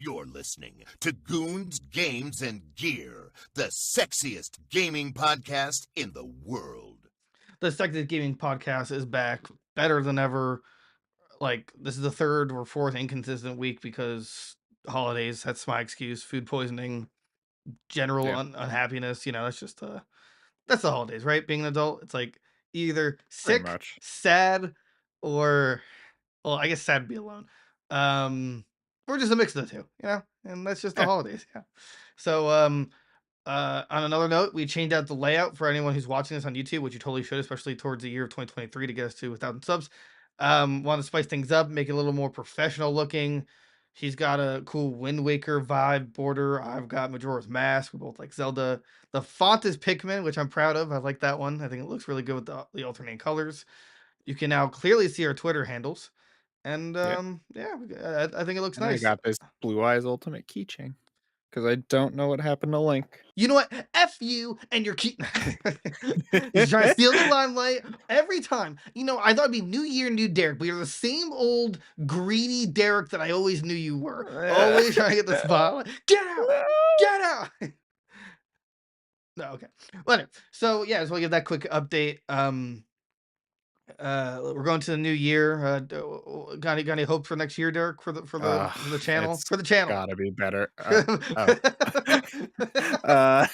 You're listening to Goons, Games, and Gear, the sexiest gaming podcast in the world. The Sexiest Gaming Podcast is back, better than ever. Like, this is the third or fourth inconsistent week because holidays, that's my excuse. Food poisoning, general Yeah, unhappiness, that's just, that's the holidays, right? Being an adult, it's like either pretty sick, much. sad, or, well, I guess sad would be alone. Or just a mix of the two, and that's just the Yeah, holidays, yeah. So, on another note, we changed out the layout for anyone who's watching this on YouTube, which you totally should, especially towards the year of 2023 to get us to 1,000 subs. Want to spice things up, make it a little more professional looking. He's got a cool Wind Waker vibe border. I've got Majora's Mask. We both like Zelda. The font is Pikmin, which I'm proud of. I like that one. I think it looks really good with the alternating colors. You can now clearly see our Twitter handles. And yeah. yeah, I think it looks And I nice. got this Blue Eyes Ultimate keychain because I don't know what happened to Link. You know what? F you and your key. He's trying to steal the limelight every time. I thought it'd be New Year, new Derek, but you're the same old greedy Derek that I always knew you were. Always trying to get the spotlight. Get out! Get out! No, okay. Whatever. So yeah, just want to give that quick update. We're going to the new year. Got any hope for next year, Derek? For the channel? It's For the channel. gotta be better. Oh. uh,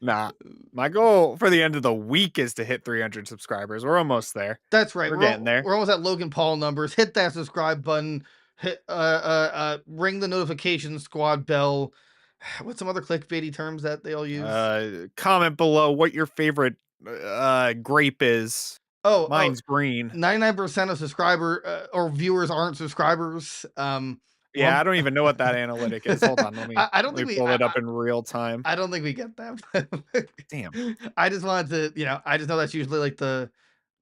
nah. My goal for the end of the week is to hit 300 subscribers. We're almost there. That's right. We're getting there. We're almost at Logan Paul numbers. Hit that subscribe button. Hit ring the notification squad bell. What's some other clickbaity terms that they all use? Comment below what your favorite grape is. Oh, Mine's green. 99% of subscriber or viewers aren't subscribers. Yeah, I don't even know what that analytic is. Hold on, let me I don't let me think we pull it up in real time. I don't think we get that. Damn. I just wanted to, I just know that's usually like the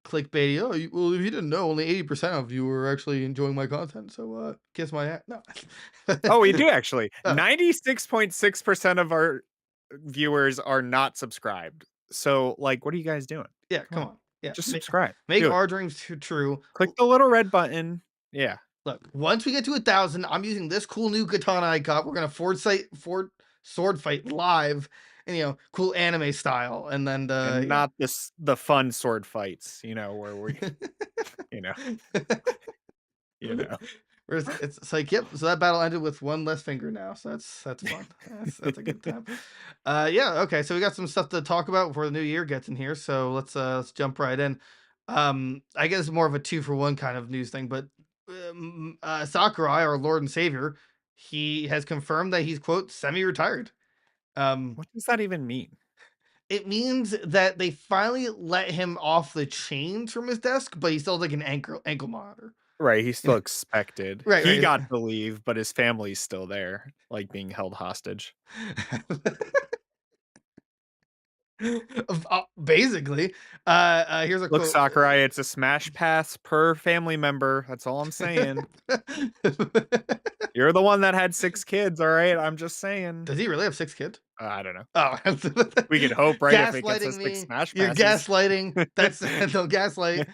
clickbaity. Oh, well, if you didn't know, only 80% of you are actually enjoying my content. So, kiss my ass. No. Oh, we do actually. Oh, 96.6% of our viewers are not subscribed. So, like, what are you guys doing? yeah, Come come on. on. Yeah, Just subscribe. make Do it. our dreams true. Click the little red button. Yeah. Look, once we get to 1,000, I'm using this cool new katana I got. We're gonna Ford sword fight live, and cool anime style, and then And not the fun sword fights, where we, you know, you know. It's like, yep. So that battle ended with one less finger now. So that's fun. That's a good time. Yeah. Okay. So we got some stuff to talk about before the new year gets in here. So let's jump right in. I guess more of a 2-for-1 kind of news thing, but Sakurai, our Lord and Savior, he has confirmed that he's quote semi-retired. Um, What does that even mean? it means that they finally let him off the chains from his desk, but he still has like an ankle monitor. Right, he's You know, still expected. right, He right. got to leave, but his family's still there, like being held hostage. Basically, here's a Look, quote. Sakurai, it's a smash pass per family member. That's all I'm saying. You're the one that had 6 kids, all right? I'm just saying. Does he really have 6 kids? I don't know. Oh, We could hope, right, if it gets gaslighting us 6 me. smash You're passes. gaslighting. That's no gaslight.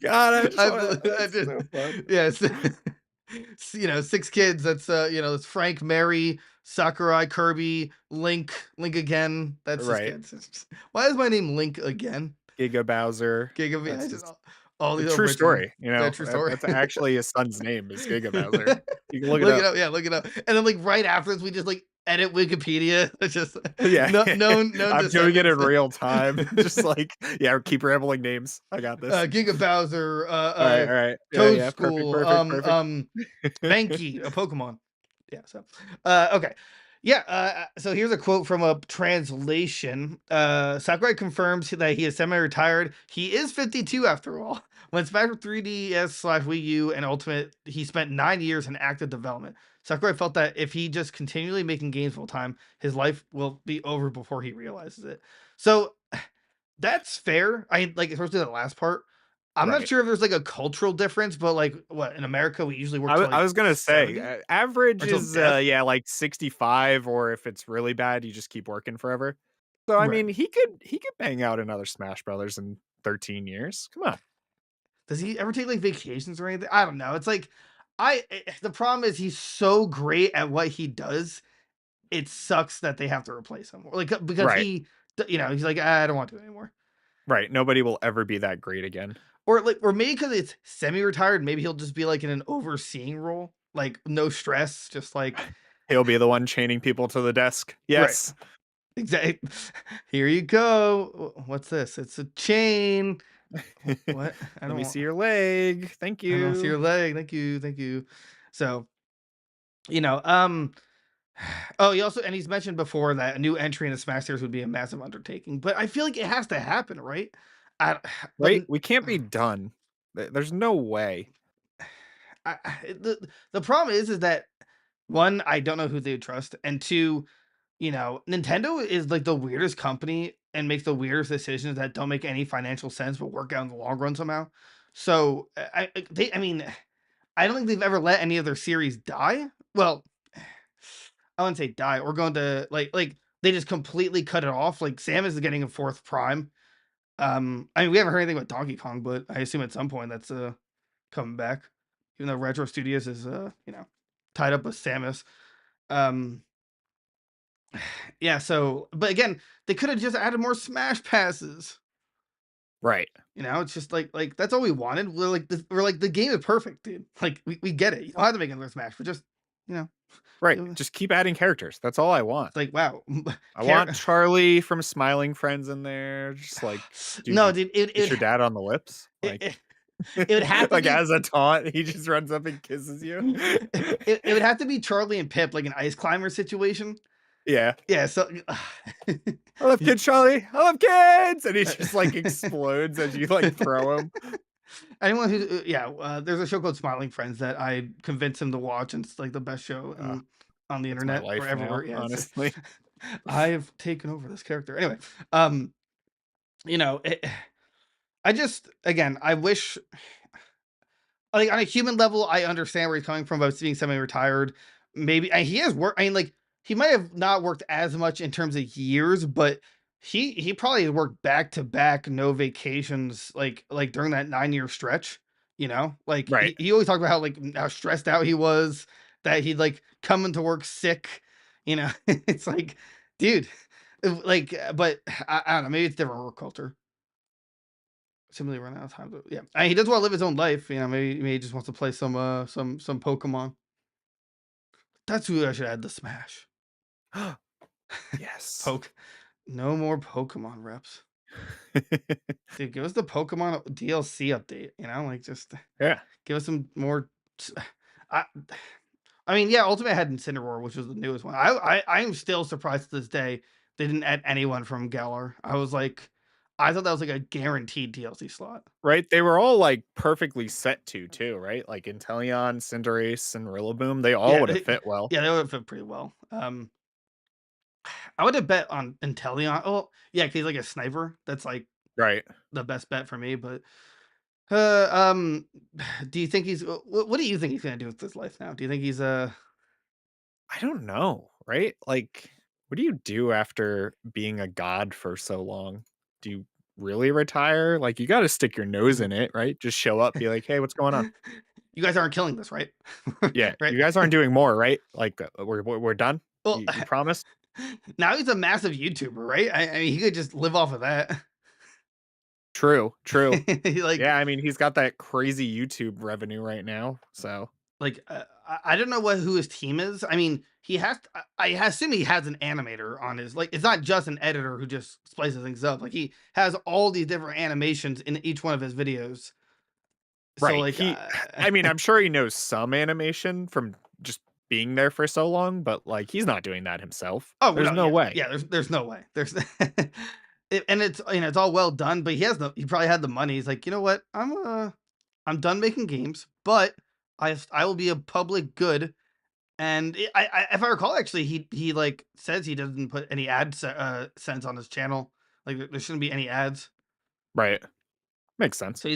God, I just wanna I that's just, so fun. yes. 6 kids. That's Frank, Mary, Sakurai, Kirby, Link again. That's his Right. kids. Why is my name Link again? Giga Bowser. Giga, yeah, That's just just all a these true original. story, That true story. That's actually his son's name is Giga Bowser. You can look it Look it up. up, yeah, look it up. And then like right after this, we just like edit Wikipedia. It's just Yeah. no known I'm doing it in descendants. real time. Just like, yeah, keep rambling names. I got this. Giga Bowser, All right. Yeah, Toad yeah. Perfect, School, perfect, perfect. Mankey, a Pokemon. Yeah, so okay. Yeah, so here's a quote from a translation. Sakurai confirms that he is semi-retired. He is 52 after all. When Smash 3DS/Wii U and Ultimate, he spent 9 years in active development. Sakurai felt that if he just continually making games full time, his life will be over before he realizes it. So that's fair. I like especially the last part. I'm not Right. sure if there's like a cultural difference, but like what in America we usually work till I like was gonna say 70 average until is death. yeah, like 65, or if it's really bad, you just keep working forever. So I Right. mean, he could bang out another Smash Brothers in 13 years. Come on. Does he ever take like vacations or anything? I don't know. It's like the problem is he's so great at what he does. It sucks that they have to replace him. Like because Right. he's like, I don't want to do it anymore. Right. Nobody will ever be that great again. Or maybe because it's semi-retired, maybe he'll just be like in an overseeing role, like no stress, just like He'll be the one chaining people to the desk. right. Yes. Exactly. Here you go. What's this? It's a chain. What? I Let me don't see your leg. Thank I don't see you. your leg. Thank you. Thank you. So, you know, oh, he's mentioned before that a new entry into Smash Series would be a massive undertaking, but I feel like it has to happen, right? I, but Right? We can't be done. There's no way. the problem is that one, I don't know who they trust, and two, Nintendo is like the weirdest company and makes the weirdest decisions that don't make any financial sense but work out in the long run somehow. So I mean, I don't think they've ever let any of their series die. Well, I wouldn't say die. We're going to like they just completely cut it off. Like Samus is getting a fourth prime. I mean we haven't heard anything about Donkey Kong, but I assume at some point that's coming back. Even though Retro Studios is tied up with Samus. Um yeah, so but again, they could have just added more Smash passes. Right. It's just like that's all we wanted. We're like the game is perfect, dude. Like we get it. You don't have to make another Smash, but just you know, Right. it's Just keep adding characters. That's all I want. like wow. I want Charlie from Smiling Friends in there. Just like, dude, No, dude, kiss your dad on the lips. it, Like, it, it would have to like be as a taunt, he just runs up and kisses you. it would have to be Charlie and Pip, like an ice climber situation. Yeah. Yeah, so I love kids, Charlie. I love kids. And he just like explodes as you like throw him. anyone who there's a show called Smiling Friends that I convinced him to watch, and it's like the best show on the It's my internet or life everywhere. now, Yeah, honestly. I've taken over this character. Anyway, um, you know, it, I just again, I wish like on a human level, I understand where he's coming from about being semi-retired. Maybe and he has worked. I mean, like he might have not worked as much in terms of years, but he probably has worked back to back, no vacations, like during that 9 year stretch. Like Right. he always talked about how stressed out he was, that he'd like come into work sick. It's like, dude, but I don't know. Maybe it's different work culture. Simply run out of time. Yeah, he does want to live his own life. Maybe he just wants to play some Pokemon. That's who I should add the Smash. Yes. Poke. No more Pokemon reps. Dude, give us the Pokemon DLC update. Like just Yeah. give us some more. I, I mean, yeah, Ultimate had Incineroar, which was the newest one. I am still surprised to this day they didn't add anyone from Galar. I thought that was like a guaranteed DLC slot. Right. They were all like perfectly set to too, right? Like Inteleon, Cinderace, and Rillaboom, they all Yeah, would have fit well. yeah, they would have fit pretty well. I would have bet on Inteleon. Oh, yeah, 'cause he's like a sniper. That's like Right. the best bet for me. But uh, um, do you think what do you think he's gonna do with his life now? Do you think he's I don't know, right? Like, what do you do after being a god for so long? Do you really retire? Like, you got to stick your nose in it, right? Just show up, be like, hey, what's going on? you guys aren't killing this, right? Yeah, Right. you guys aren't doing more, right? Like, we're done. Well, You promised? now he's a massive YouTuber, right? I mean, he could just live off of that. True, true. like, Yeah, I mean, he's got that crazy YouTube revenue right now. So, I don't know who his team is. I mean, he has. I assume he has an animator on his. Like, it's not just an editor who just splices things up. Like, he has all these different animations in each one of his videos. So, right. like, I mean, I'm sure he knows some animation from just being there for so long, but like, he's not doing that himself. oh There's no yeah, way. yeah. There's no way. There's, and it's it's all well done, but he probably had the money. He's like, you know what, I'm done making games, but I will be a public good. And if I recall, actually, he like says he doesn't put any ad sense on his channel. Like there shouldn't be any ads. Right. Makes sense. So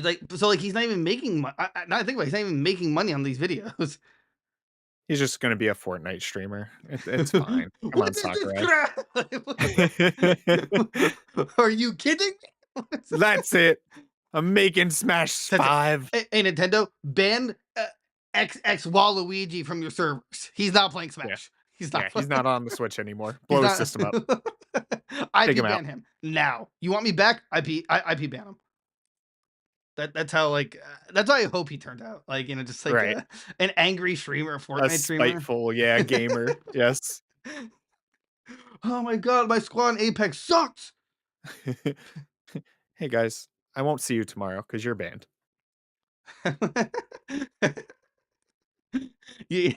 he's not even making money. Now I think about it, he's not even making money on these videos. He's just gonna be a Fortnite streamer. It's fine. Come on, What is this Sakurai. crap? Are you kidding me? That's it. I'm making Smash That's it. 5. Hey, Nintendo, ban XX Waluigi from your servers. He's not playing Yeah. Smash. He's Yeah, not. he's not on the Switch anymore. He's Blow his not. system up. Take IP him out. ban him now. You want me back? IP ban him. That's how that's how I hope he turned out. Like, just like Right. an angry streamer, A Fortnite streamer. spiteful, yeah, gamer. Yes. Oh my god, my squad in Apex sucks. Hey guys, I won't see you tomorrow because you're banned. You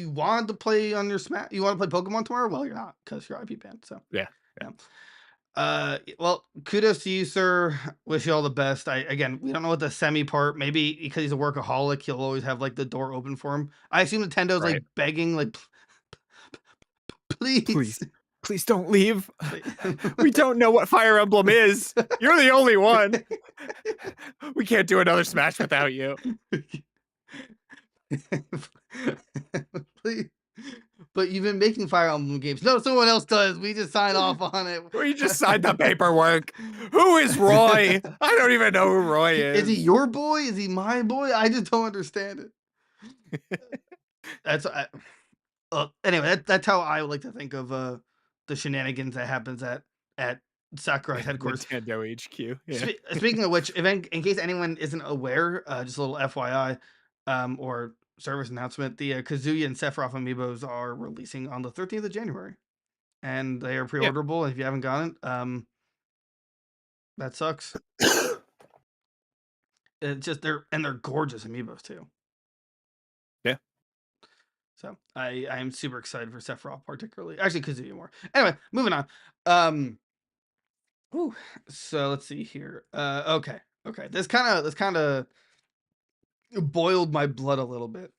wanted to play on your Smash? You want to play Pokemon tomorrow? Well, you're not because you're IP banned. So Yeah. yeah. Well, kudos to you, sir. Wish you all the best. Again, we don't know what the semi part. Maybe because he's a workaholic, he'll always have like the door open for him. I assume Nintendo's Right. like begging, like, please, Please don't leave. Please. We don't know what Fire Emblem is. You're the only one. We can't do another Smash without you. Please. But you've been making Fire Emblem games. No, someone else does. We just sign off on it. We just signed the paperwork. Who is Roy? I don't even know who Roy is. Is he your boy? Is he my boy? I just don't understand it. Anyway, that's how I would like to think of the shenanigans that happens at Sakurai's headquarters. Nintendo HQ. Yeah. Speaking of which, in case anyone isn't aware, just a little FYI, or service announcement: the Kazuya and Sephiroth amiibos are releasing on the 13th of January, and they are pre-orderable. If you haven't gotten it, that sucks. It's just they're gorgeous amiibos too. Yeah. So I am super excited for Sephiroth, particularly. Actually, Kazuya more. Anyway, moving on. So let's see here. Okay. This kind of boiled my blood a little bit.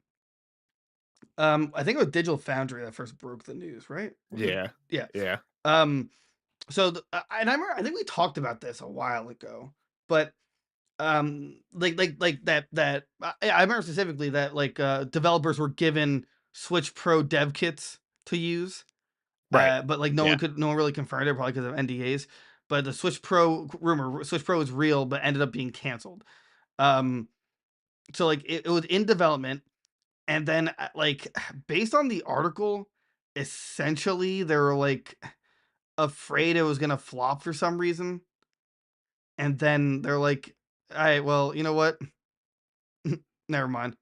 I think it was Digital Foundry that first broke the news, right? Yeah. Yeah. Yeah. So and I remember, I think we talked about this a while ago, but like that I remember specifically that developers were given Switch Pro dev kits to use. Right. But like no one really confirmed it, probably because of NDAs. But the Switch Pro Switch Pro is real, but ended up being canceled. So like it was in development, and then based on the article, essentially they were like afraid it was gonna flop for some reason, and then they're like, all right, well, you know what? Never mind.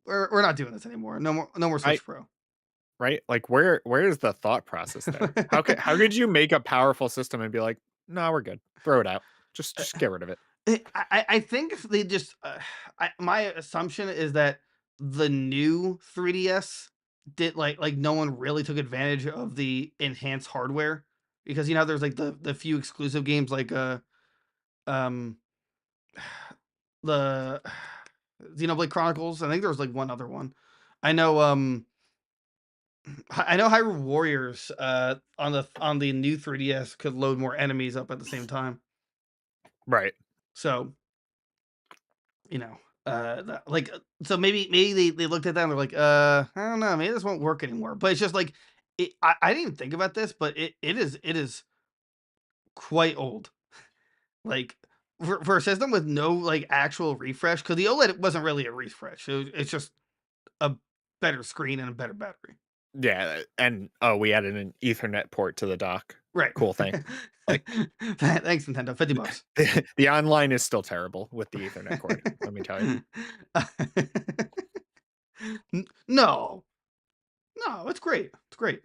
We're not doing this anymore. No more Switch Pro. Right? Like where is the thought process there? How could you make a powerful system and be like, no, we're good. Throw it out. Just get rid of it. I think if they just my assumption is that the new 3DS did like no one really took advantage of the enhanced hardware, because there's like the few exclusive games like um the Xenoblade Chronicles. I think there was like one other one. I know I know Hyrule Warriors on the new 3DS could load more enemies up at the same time. Right. So so maybe they looked at that and they're like, I don't know, maybe this won't work anymore. But it's just like I didn't even think about this, but it is quite old. Like for a system with no like actual refresh, because the OLED wasn't really a refresh. It's just a better screen and a better battery. Yeah, and we added an Ethernet port to the dock. Right. Cool thing. Like thanks Nintendo, $50. the online is still terrible with the Ethernet cord, let me tell you. No, it's great. It's great.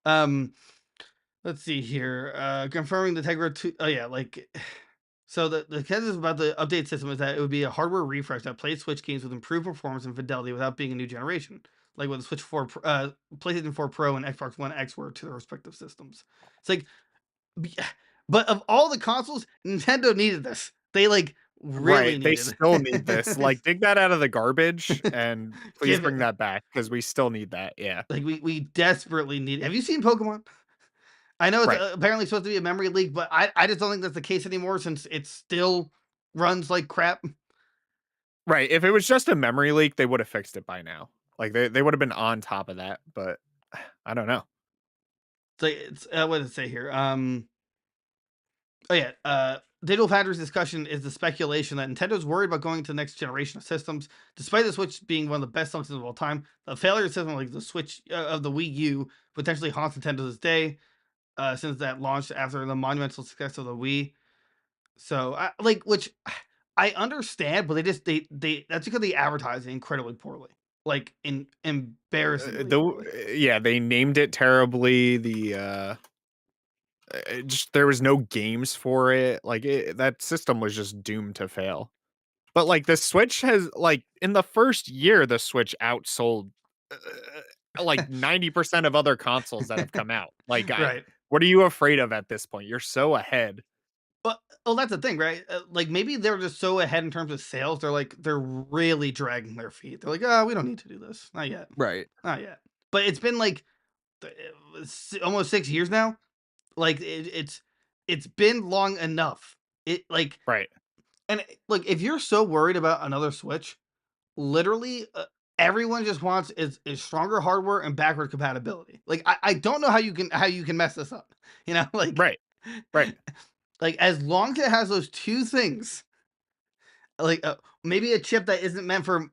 Let's see here. Confirming the Tegra 2. Oh yeah, so the consensus about the update system is that it would be a hardware refresh that plays Switch games with improved performance and fidelity without being a new generation, like when the Switch 4, PlayStation 4 Pro and Xbox One X were to their respective systems. It's like, but of all the consoles, Nintendo needed this. They really needed they it. still need this. Like, dig that out of the garbage and please bring that back, because we still need that. Yeah. Like we desperately need it. Have you seen Pokemon? I know it's apparently supposed to be a memory leak, but I just don't think that's the case anymore, since it still runs like crap. Right. If it was just a memory leak, they would have fixed it by now. Like they would have been on top of that, but I don't know. So it's what does it say here? Oh yeah. Digital Foundry's discussion is the speculation that Nintendo's worried about going to the next generation of systems, despite the Switch being one of the best systems of all time. The failure of system like the Switch of the Wii U potentially haunts Nintendo to this day, since that launched after the monumental success of the Wii. So, which I understand, but they that's because they advertise it incredibly poorly, like embarrassingly poorly. Yeah, they named it terribly. Just there was no games for it. Like that system was just doomed to fail. But like the Switch has like in the first year, the Switch outsold like 90% of other consoles that have come out. Like Right. what are you afraid of at this point? You're so ahead. But oh, that's the thing, right? Like maybe they're just so ahead in terms of sales. They're really dragging their feet. They're like, oh, we don't need to do this, not yet, Right. not yet. But it's been like almost 6 years now. Like it's been long enough. It like Right. and look, if you're so worried about another Switch, literally everyone just wants is stronger hardware and backward compatibility. Like I don't know how you can mess this up. You know, Right. Right. like as long as it has those two things, like maybe a chip that isn't meant for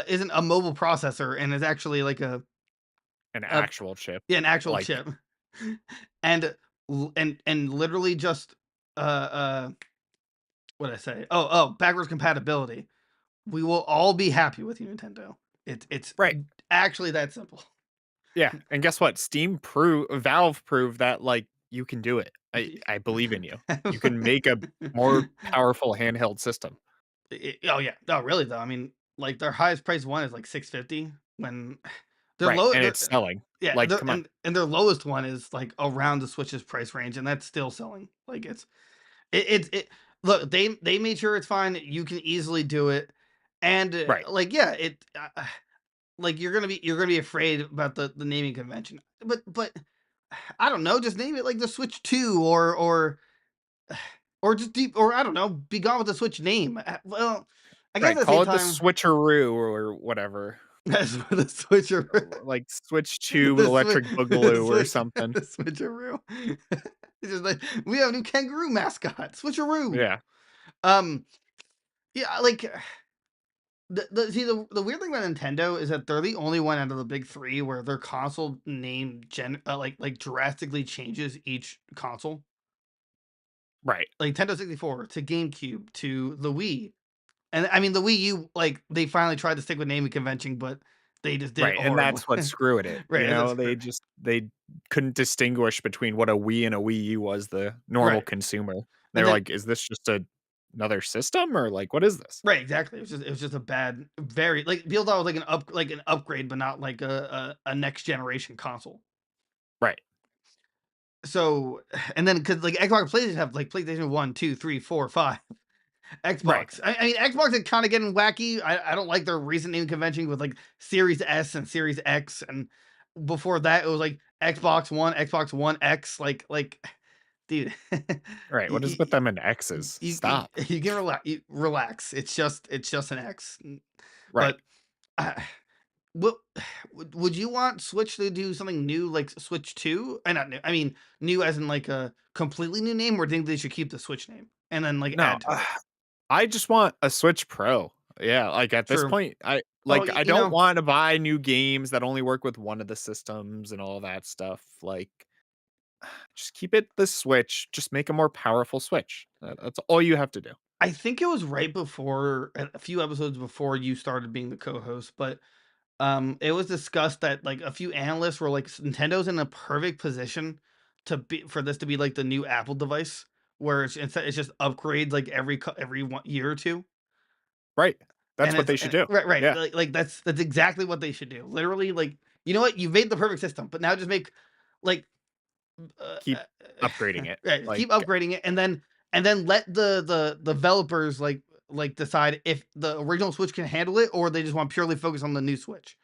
isn't a mobile processor and is actually like An a actual chip. yeah, an actual Like chip, and and literally just what I say? Backwards compatibility. We will all be happy with you, Nintendo. It's right. actually that simple. Yeah. And guess what? Valve proved that like you can do it. I believe in you. You can make a more powerful handheld system. Oh yeah. Oh really though? I mean, like their highest price one is like 650 when their Right. low And their it's selling. yeah, Like, come on. and their lowest one is like around the Switch's price range, and that's still selling. Like it look, they made sure it's fine. You can easily do it. And Right. like yeah, like you're gonna be afraid about the naming convention. But I don't know, just name it like the Switch 2 or just deep or I don't know, be gone with the Switch name. Well, I guess Right. at the Call same it the time, switcheroo or whatever. that's what the Switcher Like Switch 2 the Switch Electric the Boogaloo or Switch something. the Switcheroo. It's just like we have a new kangaroo mascot, Switcheroo. Yeah. Um, yeah, like the weird thing about Nintendo is that they're the only one out of the big three where their console name like drastically changes each console. Right. Like Nintendo 64 to GameCube to the Wii. And I mean the Wii U, like they finally tried to stick with naming convention, but they just did it Right. And horribly. that's what screwed it. Right, that's They couldn't distinguish between what a Wii and a Wii U was the normal right. consumer. And They're then like, is this just another system or like what is this? right, exactly. It was just a bad, very like people thought it was like an upgrade, but not like a next generation console. Right. So and then because like Xbox and PlayStation have like PlayStation 1, 2, 3, 4, 5. Right. Xbox. I mean, Xbox is kind of getting wacky. I don't like their recent naming convention with like Series S and Series X, and before that it was like Xbox One, Xbox One X. Like, dude, Right. What is you, with them and X's? Stop. you can relax. It's just an X. Right. But uh, what would you want Switch to do something new like Switch Two? And not new. I mean, new as in like a completely new name, or do you think they should keep the Switch name and then like No, add to it? I just want a Switch Pro. Yeah, like at this True. point, Oh, I don't want to buy new games that only work with one of the systems and all that stuff. Like, just keep it the Switch. Just make a more powerful Switch. That's all you have to do. I think it was right before a few episodes before you started being the co-host, but it was discussed that like a few analysts were like Nintendo's in a perfect position to be for this to be like the new Apple device where it's just upgrades like every 1 year or two. Right. That's And what it's they should do. right, Yeah. like that's exactly what they should do. Literally, like you know what, you've made the perfect system, but now just make like Keep upgrading it. right, Like, keep upgrading it, and then let the developers like decide if the original Switch can handle it, or they just want purely focus on the new Switch,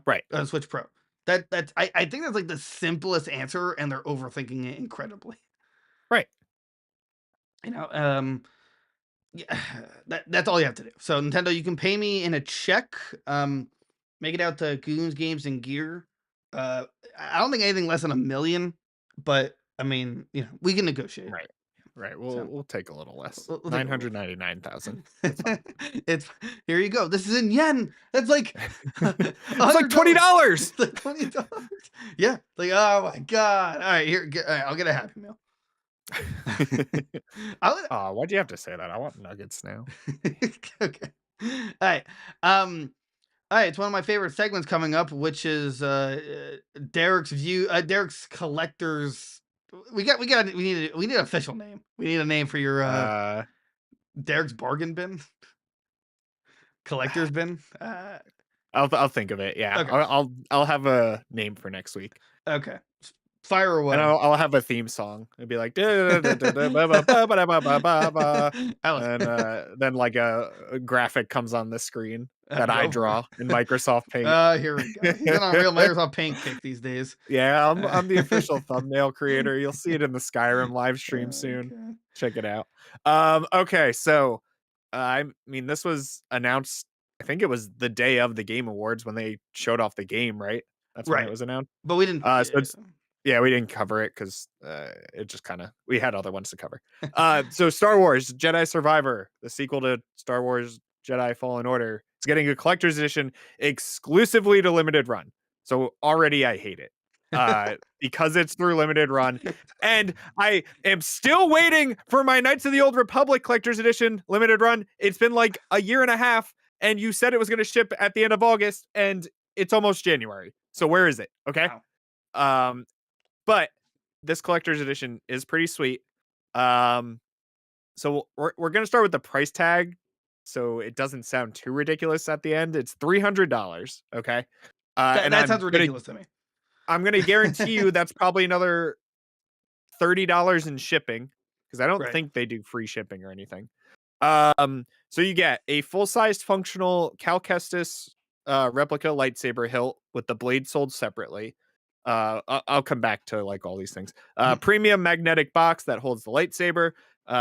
right. Switch Pro. I think that's like the simplest answer, and they're overthinking it incredibly. Right. You know, yeah, that's all you have to do. So Nintendo, you can pay me in a check. Make it out to Goons Games and Gear. I don't think anything less than 1 million, but I mean, we can negotiate. Right. Right. So We'll take a little less. we'll take a little. 999,000. That's fine. It's here you go. This is in yen. That's like It's like $100. $20. It's like $20. Yeah. Like, oh my god. All right, here. All right, I'll get a Happy Meal. I would. Oh, why'd you have to say that? I want nuggets now. Okay. All right. All right. It's one of my favorite segments coming up, which is Derek's view. Derek's collectors. We need an official name. We need a name for your Derek's bargain bin, collector's bin. I'll think of it. Yeah. Okay. I'll have a name for next week. Okay. Fire away. And I'll have a theme song. It'd be like, and then like a graphic comes on the screen that I draw in Microsoft Paint. Here we go. He's on a real Microsoft Paint kick these days. Yeah, I'm the official thumbnail creator. You'll see it in the Skyrim live stream soon. Okay. Check it out. Okay, so I mean, this was announced. I think it was the day of the Game Awards when they showed off the game, right? That's when it was announced. But we didn't. So yeah, we didn't cover it because it just kind of we had other ones to cover. So Star Wars Jedi Survivor, the sequel to Star Wars Jedi Fallen Order, it's getting a collector's edition exclusively to limited run. So already I hate it because it's through limited run, and I am still waiting for my Knights of the Old Republic collector's edition limited run. It's been like a year and a half, and you said it was going to ship at the end of August, and it's almost January. So where is it? Okay. Wow. But this collector's edition is pretty sweet. So we're gonna start with the price tag, so it doesn't sound too ridiculous at the end. It's $300. Okay, That sounds ridiculous to me. I'm gonna guarantee you that's probably another $30 in shipping because I don't think they do free shipping or anything. So you get a full-sized functional Cal Kestis replica lightsaber hilt with the blade sold separately. I'll come back to like all these things. Premium magnetic box that holds the lightsaber,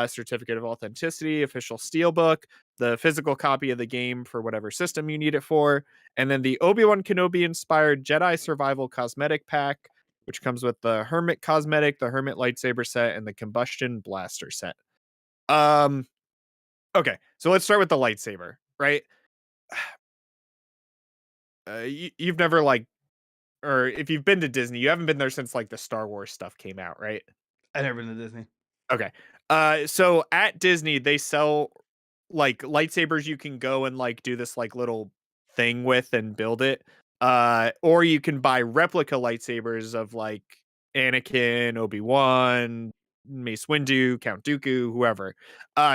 certificate of authenticity, official steelbook, the physical copy of the game for whatever system you need it for, and then the Obi-Wan Kenobi inspired Jedi Survival cosmetic pack, which comes with the Hermit cosmetic, the Hermit lightsaber set, and the Combustion blaster set. Okay, so let's start with the lightsaber, right? You've never like, or if you've been to Disney, you haven't been there since like the Star Wars stuff came out, right? I've never been to Disney. Okay. So at Disney, they sell like lightsabers you can go and like do this like little thing with and build it. Or you can buy replica lightsabers of like Anakin, Obi-Wan, Mace Windu, Count Dooku, whoever.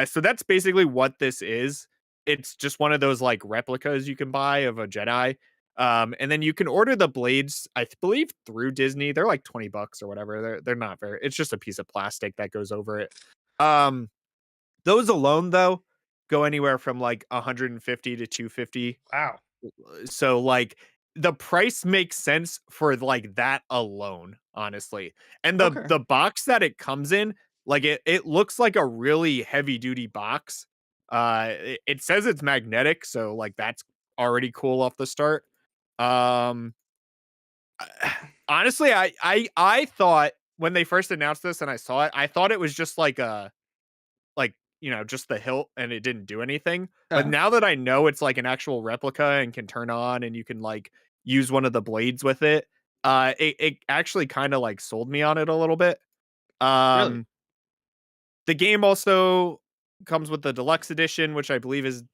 So that's basically what this is. It's just one of those like replicas you can buy of a Jedi. And then you can order the blades, I believe, through Disney. They're like $20 or whatever. They're not very. It's just a piece of plastic that goes over it. Those alone though go anywhere from like 150 to 250. Wow. So like the price makes sense for like that alone, honestly. And the box that it comes in, like it looks like a really heavy duty box. It says it's magnetic, so like that's already cool off the start. Honestly, I thought when they first announced this and I saw it, I thought it was just like just the hilt and it didn't do anything. But now that I know it's like an actual replica and can turn on and you can like use one of the blades with it, it actually kind of like sold me on it a little bit. Really? The game also comes with the deluxe edition, which I believe is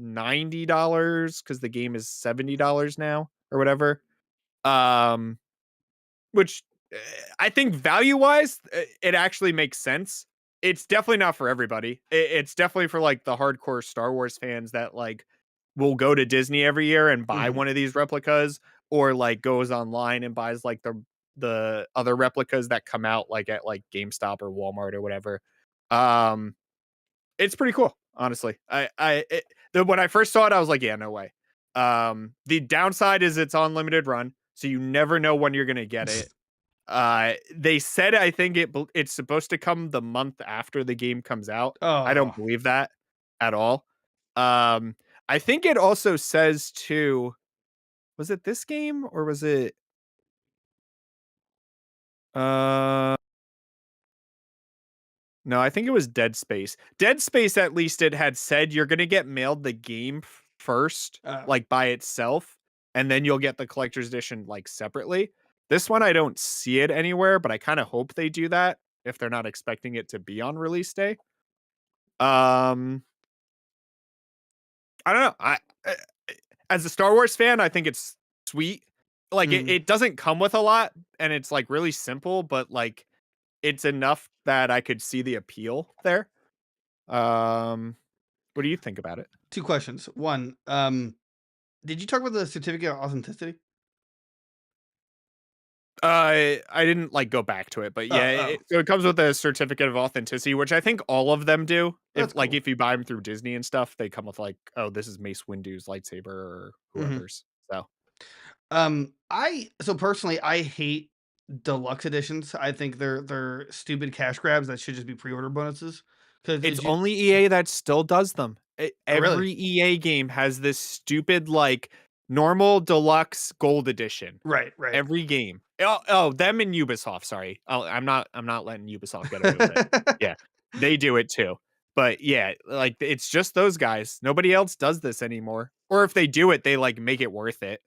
$90 because the game is $70 now or whatever. Which I think value wise, it actually makes sense. It's definitely not for everybody. It's definitely for like the hardcore Star Wars fans that like will go to Disney every year and buy one of these replicas, or like goes online and buys like the other replicas that come out like at like GameStop or Walmart or whatever. It's pretty cool, honestly. When I first saw it, I was like, yeah, no way. The downside is it's on limited run, so you never know when you're gonna get it. They said I think it's supposed to come the month after the game comes out. I don't believe that at all. I think it also says too. Was it this game or was it? No, I think it was Dead Space. Dead Space, at least it had said you're gonna get mailed the game first, Oh. like by itself, and then you'll get the collector's edition like separately. This one I don't see it anywhere, but I kind of hope they do that if they're not expecting it to be on release day. Um, I don't know. Uh, as a Star Wars fan, I think it's sweet. Like it, Mm. it doesn't come with a lot, and it's like really simple, but like it's enough that I could see the appeal there. Um, what do you think about it? 2 questions. 1, did you talk about the certificate of authenticity? I didn't like go back to it, but Oh, yeah, oh, so it comes with a certificate of authenticity, which I think all of them do. that's If like cool. if you buy them through Disney and stuff, they come with like, oh, this is Mace Windu's lightsaber or Mhm. whoever's. So So personally, I hate deluxe editions. I think they're stupid cash grabs that should just be pre-order bonuses. Because it's did you only EA that still does them. Oh, really? Every EA game has this stupid like normal deluxe gold edition. Right, right. Every game. Them and Ubisoft, sorry. I'm not letting Ubisoft get away with it. Yeah. They do it too. But yeah, like it's just those guys. Nobody else does this anymore. Or if they do it, they like make it worth it.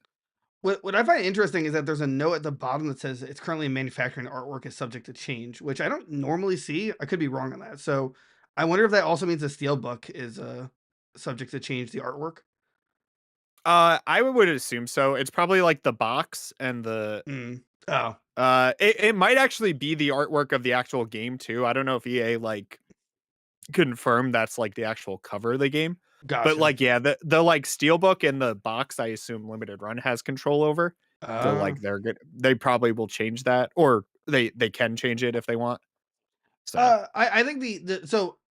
What I find interesting is that there's a note at the bottom that says it's currently in manufacturing, artwork is subject to change, which I don't normally see. I could be wrong on that. So I wonder if that also means the steelbook is subject to change the artwork. I would assume so. It's probably like the box and the Mm. Oh, it might actually be the artwork of the actual game too. I don't know if EA like confirmed that's like the actual cover of the game. But gotcha. like yeah, the like steelbook and the box I assume limited run has control over. So Uh, like they're good. They probably will change that or they can change it if they want. So I think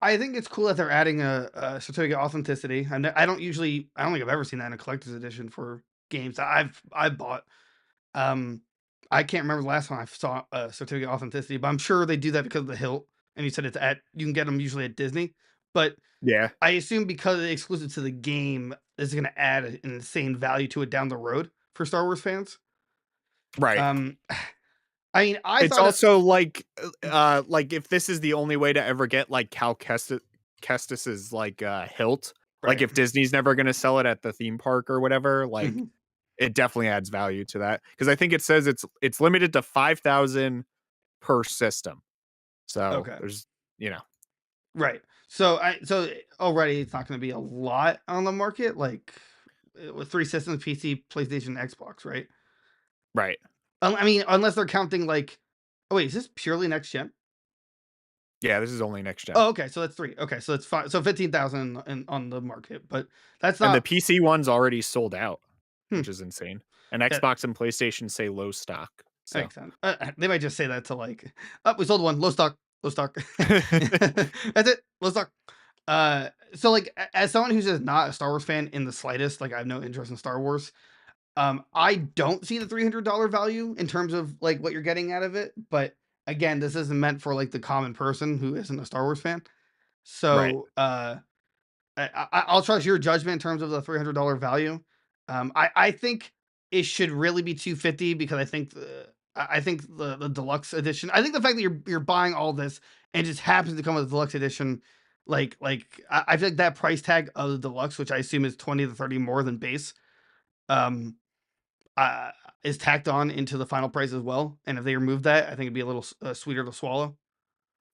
I think it's cool that they're adding a certificate of authenticity. And I don't think I've ever seen that in a collector's edition for games that I've bought. Um, I can't remember the last time I saw a certificate of authenticity, but I'm sure they do that because of the hilt. And you said you can get them usually at Disney, but yeah. I assume because it's exclusive to the game, this is going to add an insane value to it down the road for Star Wars fans. Right. Um, I mean, I It's thought it. also like if this is the only way to ever get like Kestis's like hilt, like Right. if Disney's never gonna sell it at the theme park or whatever, like Mhm. it definitely adds value to that. Because I think it says it's limited to 5,000 per system. So Okay. there's you know, Right. So already it's not going to be a lot on the market, like with 3 systems: PC, PlayStation, Xbox, right? right. I mean, unless they're counting like, oh wait, is this purely next gen? Yeah, this is only next gen. Oh, okay, so that's 3. Okay, so it's 5. So 15,000 on the market, but that's And the not. PC one's already sold out, Hmm. which is insane. And Yeah, Xbox and PlayStation say low stock. that So makes sense. They might just say that to like, oh, we sold one, low stock, low stock. That's it, low stock. So like as someone who's just not a Star Wars fan in the slightest, like I have no interest in Star Wars. I don't see the $300 value in terms of like what you're getting out of it, but again, this isn't meant for like the common person who isn't a Star Wars fan. right. So, I'll trust your judgment in terms of the $300 value. I think it should really be 250 because I think the deluxe edition. I think the fact that you're buying all this and just happens to come with a deluxe edition, I feel like that price tag of the deluxe, which I assume is 20 to 30 more than base, um, uh, is tacked on into the final price as well. And if they remove that, I think it'd be a little sweeter to swallow.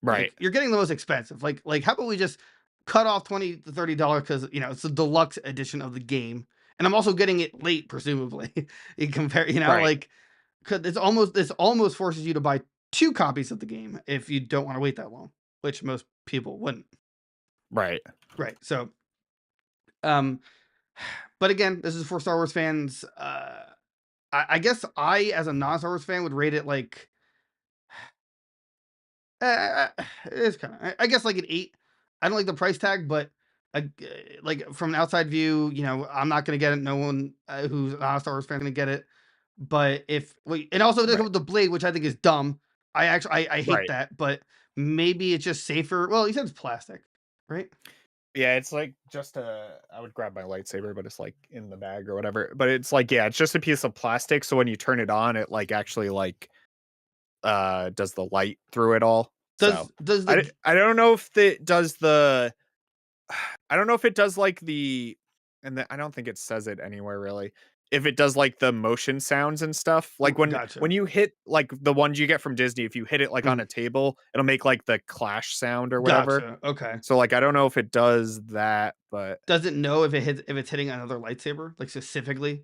Right. Like, you're getting the most expensive. How about we just cut off 20 to $30 because it's the deluxe edition of the game, and I'm also getting it late, presumably. You compare, Right. like, 'cause this almost forces you to buy 2 copies of the game if you don't wanna wait that long, which most people wouldn't. Right. Right, so, um, but again, this is for Star Wars fans. I guess as a non-Star Wars fan, would rate it like it's kinda I guess like an 8. I don't like the price tag, but, like, from an outside view, I'm not gonna get it. No one, who's not a Star Wars fan gonna get it. But if wait, and also it does come Right. with the blade, which I think is dumb. I hate Right. that, but maybe it's just safer. Well, he said it's plastic, right? Yeah, it's like just a I would grab my lightsaber, but it's like in the bag or whatever. But it's like, yeah, it's just a piece of plastic. So when you turn it on, it like actually like does the light through it all. Does the I don't know if it does the I don't know if it does like I don't think it says it anywhere really. If it does like the motion sounds and stuff, like gotcha. when you hit like the ones you get from Disney, if you hit it like on a table, it'll make like the clash sound or whatever. Gotcha. Okay. So like I don't know if it does that, but Does it know if it's hitting another lightsaber, like specifically?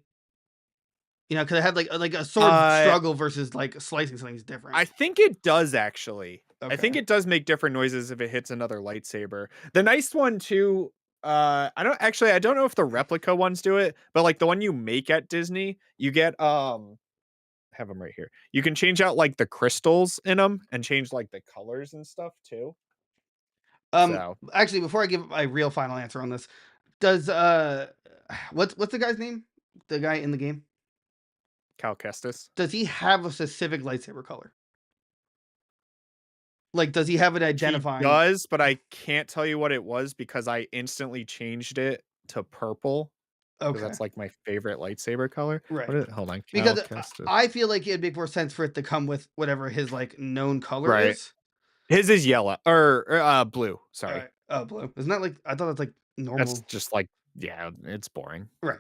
You know, because it had like a sword uh struggle versus like slicing something's different. I think it does actually. I think Okay. it does make different noises if it hits another lightsaber. The nice one too, I don't know if the replica ones do it, but like the one you make at Disney, you get I have them right here. You can change out like the crystals in them and change like the colors and stuff too. So, Actually, before I give my real final answer on this, does what's the guy's name? The guy in the game? Cal Kestis. Does he have a specific lightsaber color? Like, does he have an He identifying? does, but I can't tell you what it was because I instantly changed it to purple. Because Okay, that's like my favorite lightsaber color. right. Hold on, Cal Because Kestis. I feel like it'd make more sense for it to come with whatever his like known color Right. is. His is yellow or blue. Sorry. Alright. Oh, blue. Isn't that like I thought that's like That's normal. just like, yeah, it's boring. Right.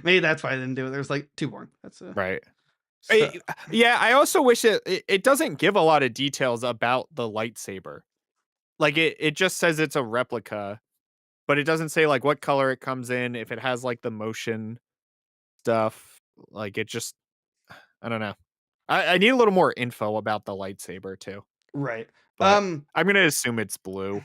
Maybe that's why I didn't do it. There's like too boring. That's Right. so, Yeah, I also wish it doesn't give a lot of details about the lightsaber. Like it just says it's a replica, but it doesn't say like what color it comes in, if it has like the motion stuff. Like it just I don't know. I need a little more info about the lightsaber too. right. But I'm gonna assume it's blue.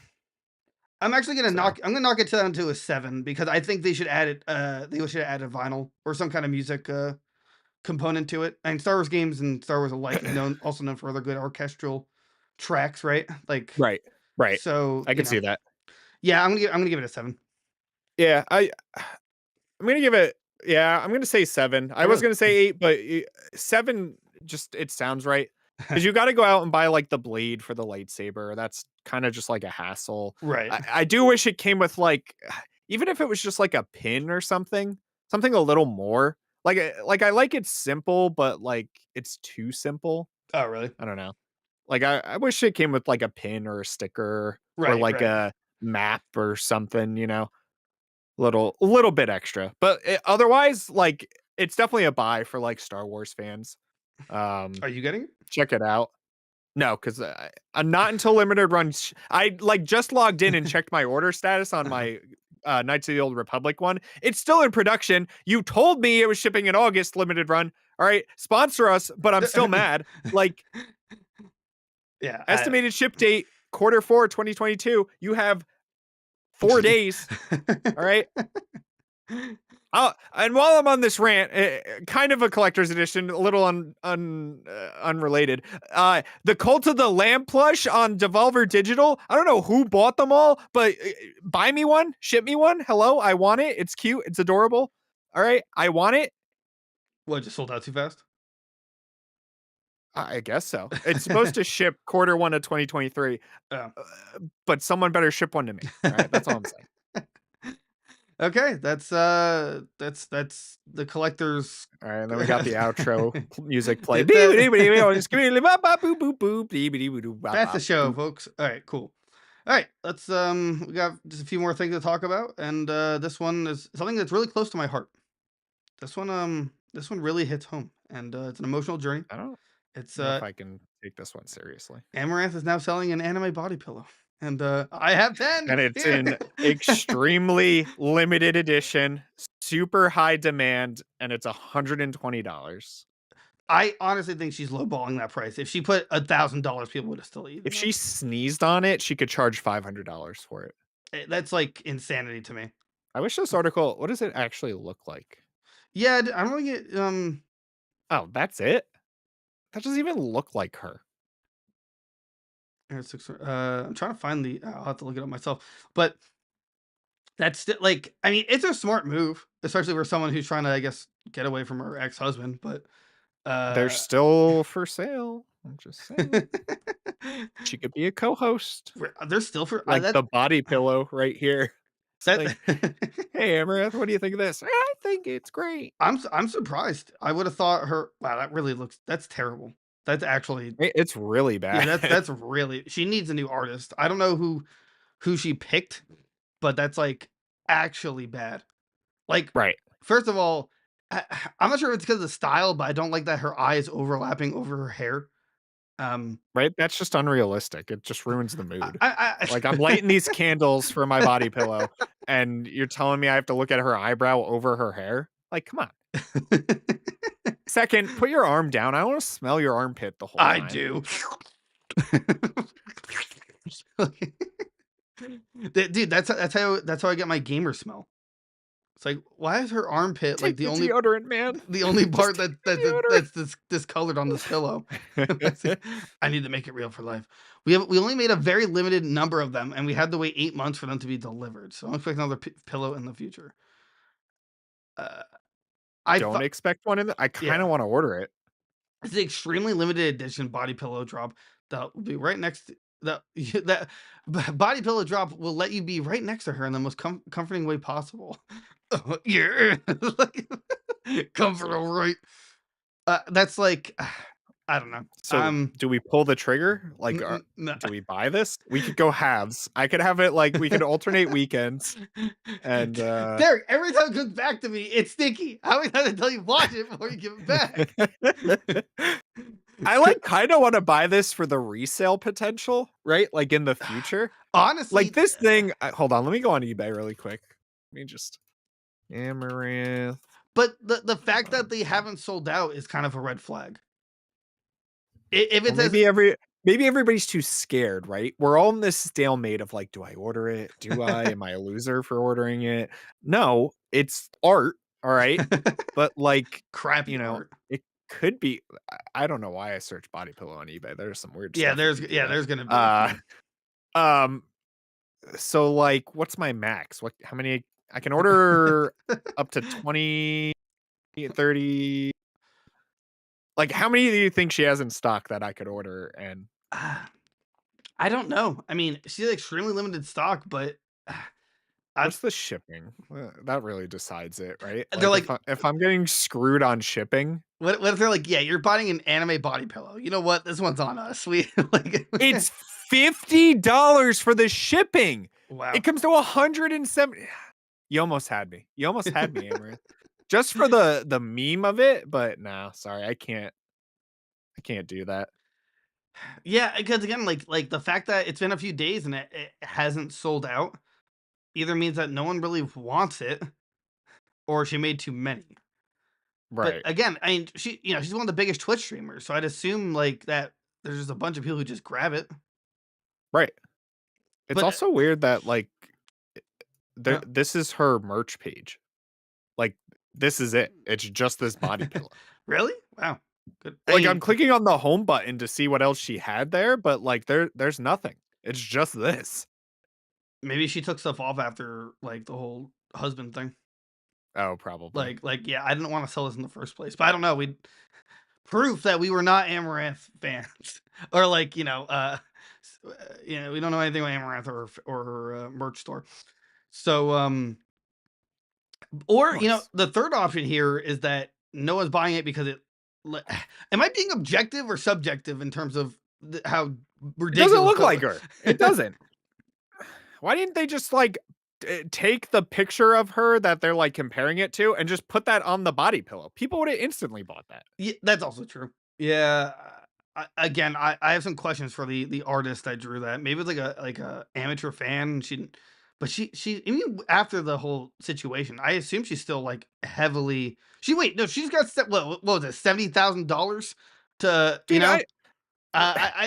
I'm actually gonna So knock it down to a 7 because I think they should add it. They should add a vinyl or some kind of music component to it. And Star Wars games and Star Wars alike is also known for other good orchestral tracks, right? Like right. Right. so, I can see that. yeah, I'm gonna give it a 7. Yeah, I'm gonna give it. Yeah, I'm gonna say 7. I was Really? gonna say 8, but 7 just it sounds right because you got to go out and buy like the blade for the lightsaber. That's kind of just like a hassle. Right. I do wish it came with like, even if it was just like a pin or something, something a little more. Like I like it's simple, but like it's too simple. Oh, really? I don't know. Like I wish it came with like a pin or a sticker or Right, like right. a map or something. Little bit extra, but otherwise like it's definitely a buy for like Star Wars fans. Are you getting it? Check it out. No, because I'm not until limited run. I like just logged in and checked my order status on Uh-huh. my Knights of the Old Republic one. It's still in production. You told me it was shipping in August, limited run. All right, sponsor us, but I'm still mad. Like Yeah. estimated ship date Q4 2022. You have 4 days. All right. And while I'm on this rant, kind of a collector's edition, a little unrelated. The Cult of the Lamb plush on Devolver Digital. I don't know who bought them all, but buy me one, ship me one. Hello, I want it. It's cute. It's adorable. All right, I want it. What, just sold out too fast? I guess so. It's supposed to ship Q1 of 2023, Oh. but someone better ship one to me. All right, that's all I'm saying. Okay, that's the collector's. All right, and then we got the outro music play. That's That's the show, folks. All right, cool. All right, let's we got just a few more things to talk about, and this one is something that's really close to my heart. This one really hits home, and it's an emotional journey. I don't It's know if I can take this one seriously. Amaranth is now selling an anime body pillow, and I have 10, And it's an extremely limited edition, super high demand, and it's $120. I honestly think she's lowballing that price. If she put $1,000, people would have still eaten. If she sneezed on it, she could charge $500 for it. That's like insanity to me. I wish this article. What does it actually look like? Yeah, I don't really get Oh, that's it. That doesn't even look like her. I'm trying to find the. I'll have to look it up myself. But that's still like, I mean, it's a smart move, especially for someone who's trying to, I guess, get away from her ex-husband. But They're still for sale. I'm just saying. She could be a co-host. they're still for Like the body pillow right here. that. Like, hey, Amaranth, what do you think of this? I think it's great. I'm surprised. I would have thought her. Wow, that really looks. That's terrible. That's actually It's really bad. yeah, that's really she needs a new artist. I don't know who she picked, but that's like actually bad. Like, Right. first of all, I'm not sure if it's because of the style, but I don't like that her eye is overlapping over her hair. Um, Right? That's just unrealistic. It just ruins the I, mood. I, Like, I'm lighting these candles for my body pillow, and you're telling me I have to look at her eyebrow over her hair? Like, come on. Second, put your arm down. I wanna smell your armpit the whole I time. do. Dude, that's how I get my gamer smell. It's like, why is her armpit like Take the deodorant, man. the only Just part take the that's discolored on this pillow? deodorant. I need to make it real for life. We only made a very limited number of them, and we had to wait 8 months for them to be delivered. So I'm expecting another pillow in the future. Uh, I Don't thought, expect one in the I kinda yeah, wanna order it. it's the extremely limited edition body pillow drop that will be right next to that that body pillow drop will let you be right next to her in the most comforting way possible. Yeah, like, comfortable, right? That's like, I don't know. So, do we pull the trigger? Like, No. do we buy this? We could go halves. I could have it, like, we could alternate weekends, and, Derek, every time it comes back to me, it's sticky. How many times I tell you watch it before you give it back? I, like, kinda wanna buy this for the resale potential, right? Like, in the future. Like, Honestly, this thing hold on, let me go on eBay really quick. Let me just Amaranth, but the fact that um, they haven't sold out is kind of a red flag. If well, it says maybe everybody's too scared, right? We're all in this stalemate of, like, "Do I order it? Do I? Am I a loser for ordering it?" No, it's art, alright? But, like, crappy art. it could be I don't know why I searched body pillow on eBay. There's some weird Yeah, stuff if you do that. there's gonna be. Uh, um, so, like, what's my max? How many I can order up to 20, 30. Like, how many do you think she has in stock that I could order? And Ah, I don't know. I mean, she's extremely limited stock, but I what's the shipping? That really decides it, right? they're Like, like, if I'm getting screwed on shipping, what if they're like, yeah, you're buying an anime body pillow. You know what? This one's on us. We like, it's $50 for the shipping. wow. It comes to 170. You almost had me. You almost had me, Amaranth. Just for the meme of it, but no, sorry, I can't do that. Yeah, because again, like the fact that it's been a few days and it hasn't sold out either means that no one really wants it or she made too many. But Right, again, I mean, she's one of the biggest Twitch streamers, so I'd assume like that there's just a bunch of people who just grab it. right. It's But also weird that, like, uh, this is her merch page. Like, this is it. It's just this body pillow. really? Wow. Good. I Like, I'm mean, clicking on the home button to see what else she had there, but, like, there's nothing. It's just this. maybe she took stuff off after like the whole husband thing. Oh, probably. Yeah, I didn't want to sell this in the first place, but I don't know. We proof that we were not Amaranth fans, or like we don't know anything about Amaranth or her merch store. So or Nice. the third option here is that no one's buying it because am I being objective or subjective in terms of how It doesn't ridiculous look like her. It doesn't. Why didn't they just, like, take the picture of her that they're, like, comparing it to and just put that on the body pillow? People would have instantly bought that. Yeah, that's also true. Yeah. Again, I have some questions for the artist that drew that. Maybe it's like a amateur fan. But she even after the whole situation, I assume she's still like heavily. She's got what was it, $70,000 to Dude,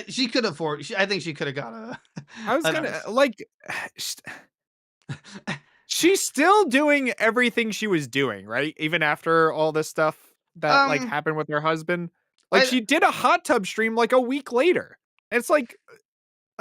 she could afford. I think she could have got a I was a gonna, nice. like, sh she's still doing everything she was doing, right? Even after all this stuff that, like, Um, happened with her husband. Like, I she did a hot tub stream, like, a week later. It's like,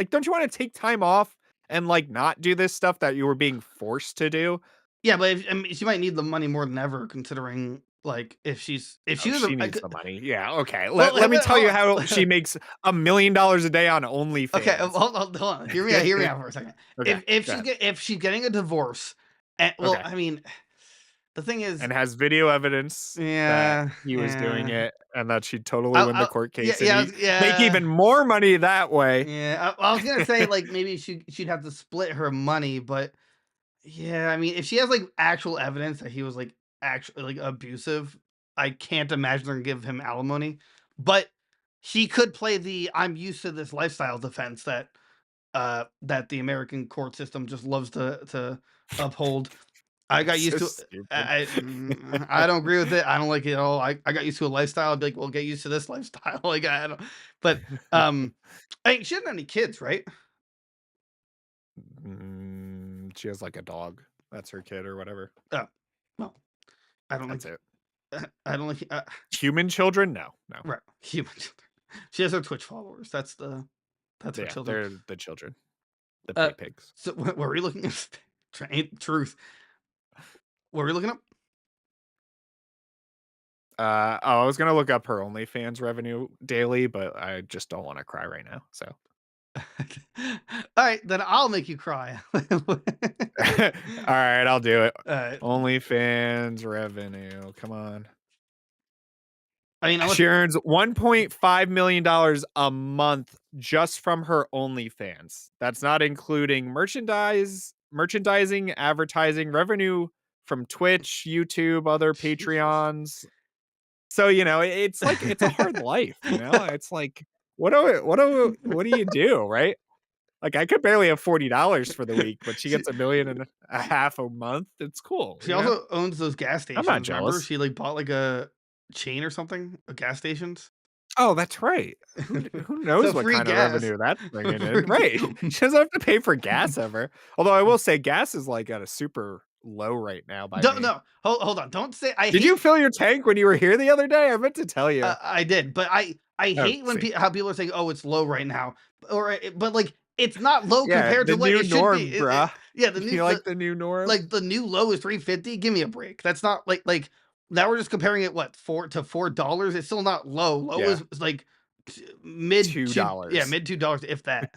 don't you wanna take time off and, like, not do this stuff that you were being forced to do? yeah, but I mean, she might need the money more than ever, considering like if Oh, she was she needs the money. Yeah, okay. well, Let me tell you hold how she on. makes $1 million a day on Okay, OnlyFans. hold on. Hear me out for a second. Okay, go ahead. If she's getting a divorce, and well, Okay. I mean, The thing is, and has video evidence that yeah, he was doing yeah. it and that she'd totally win the court Yeah, case and make yeah, even more money that way. yeah. I was gonna say like maybe she'd have to split her money, but yeah, I mean, if she has like actual evidence that he was like actually like abusive, I can't imagine they're gonna give him alimony. But he could play the "I'm used to this lifestyle" defense that the American court system just loves to uphold. I got It's used so to stupid. I don't agree with it. I don't like it at all. I got used to a lifestyle. I'd be like, well, get used to this lifestyle. Like I don't. But I mean, she didn't have any kids, right? She has like a dog. That's her kid or whatever. Oh, well, I don't That's like. it. I don't like. Human children? No. Right, human children. She has her Twitch followers. That's her Yeah, children. they're the children. The Uh, pigs. so what were we looking at? Truth. What were we looking up? I was gonna look up her OnlyFans revenue daily, but I just don't want to cry right now. So, All right, then I'll make you cry. all right, I'll do it. Uh, OnlyFans revenue, come on. I mean, She earns $1.5 million a month just from her OnlyFans. That's not including merchandising, advertising, revenue from Twitch, YouTube, other Patreons. So, it's like it's a hard life, It's like what do you do, right? Like I could barely have $40 for the week, but she gets $1.5 million a month. It's cool. She also owns those gas I'm not stations. Remember, jealous. she like bought like a chain or something of gas stations. Oh, that's right. Who knows So what free kind gas. of revenue that's bringing in? Right. She doesn't have to pay for gas ever. Although I will say gas is like at a super low right now by me. No, hold on. Don't say I. Did you fill your tank when you were here the other day? I meant to tell you. I did, but I hate when See. how people are saying, "Oh, it's low right now," but like it's not low Yeah, compared the to what new it should norm, be. bruh. Yeah, the new You like the new norm? like the new low is 350. Give me a break. That's not like now we're just comparing it what $4. It's still not low. Low Yeah. is like mid $2. yeah, mid $2 if that.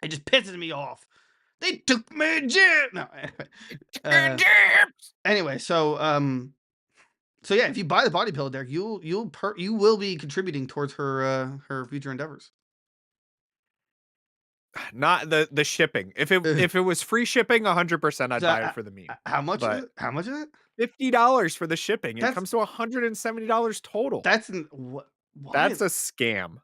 It just pisses me off. They took my jet. No, anyway, so yeah, if you buy the body pillow, Derek, you will be contributing towards her future endeavors. Not the shipping. If it was free shipping, 100% I'd So, buy it for the meme. How much is But it? How much is it? $50 for the shipping. It That's- comes to $170 total. That's what? That's a scam.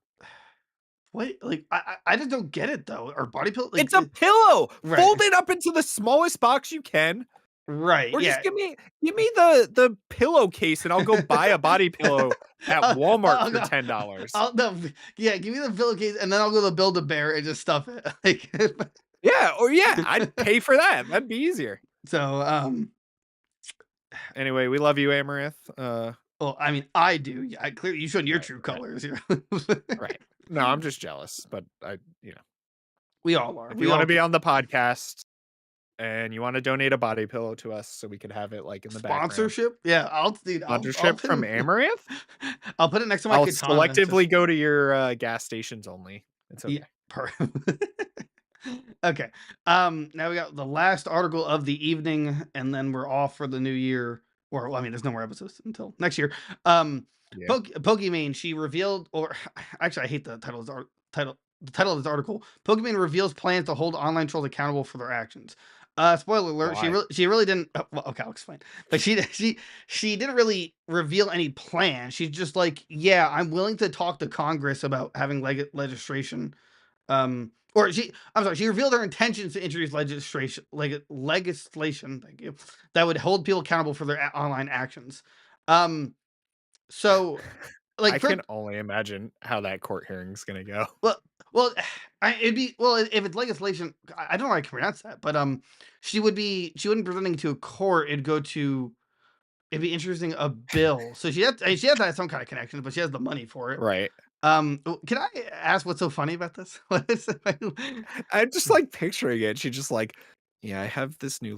What? Like I just don't get it though. Or body pillow? Like, It's a pillow. Right. Fold it up into the smallest box you can. right? Or Yeah. just give me the pillowcase and I'll go buy a body pillow at Walmart for $10. No, yeah, give me the pillowcase and then I'll go to Build-A-Bear and just stuff it. Like, Yeah, I'd pay for that. That'd be easier. so Anyway, we love you, Amaranth. well, I mean, I do. Yeah, clearly you showed your Right, true right. colors here. Right. No, I'm just jealous, but We all are. if We you want all to be on the podcast and you want to donate a body pillow to us so we could have it like in the background. sponsorship. Yeah, I'll Sponsorship from Amaranth? I'll put it next to my I'll katana. selectively go to your gas stations only. It's okay. Okay. Now we got the last article of the evening, and then we're off for the new year. Or well, I mean, there's no more episodes until next year. Yeah. Pokimane, she revealed, or actually, I hate the title of this title. The title of this article: Pokimane reveals plans to hold online trolls accountable for their actions. Spoiler alert: Why? she really didn't. Well, okay, I'll explain. But she didn't really reveal any plan. She's just like, yeah, I'm willing to talk to Congress about having legislation. I'm sorry, she revealed her intentions to introduce legislation, thank you, that would hold people accountable for their online actions. So like I can only imagine how that court hearing is going to go. well, it'd be if it's legislation. I don't know how I can pronounce that, but she wouldn't be presenting to a court. It'd be interesting a bill. So she has to have some kind of connection, but she has the money for it. Right. Can I ask what's so funny about this? What is I'm just like picturing it. She just like, yeah, I have this new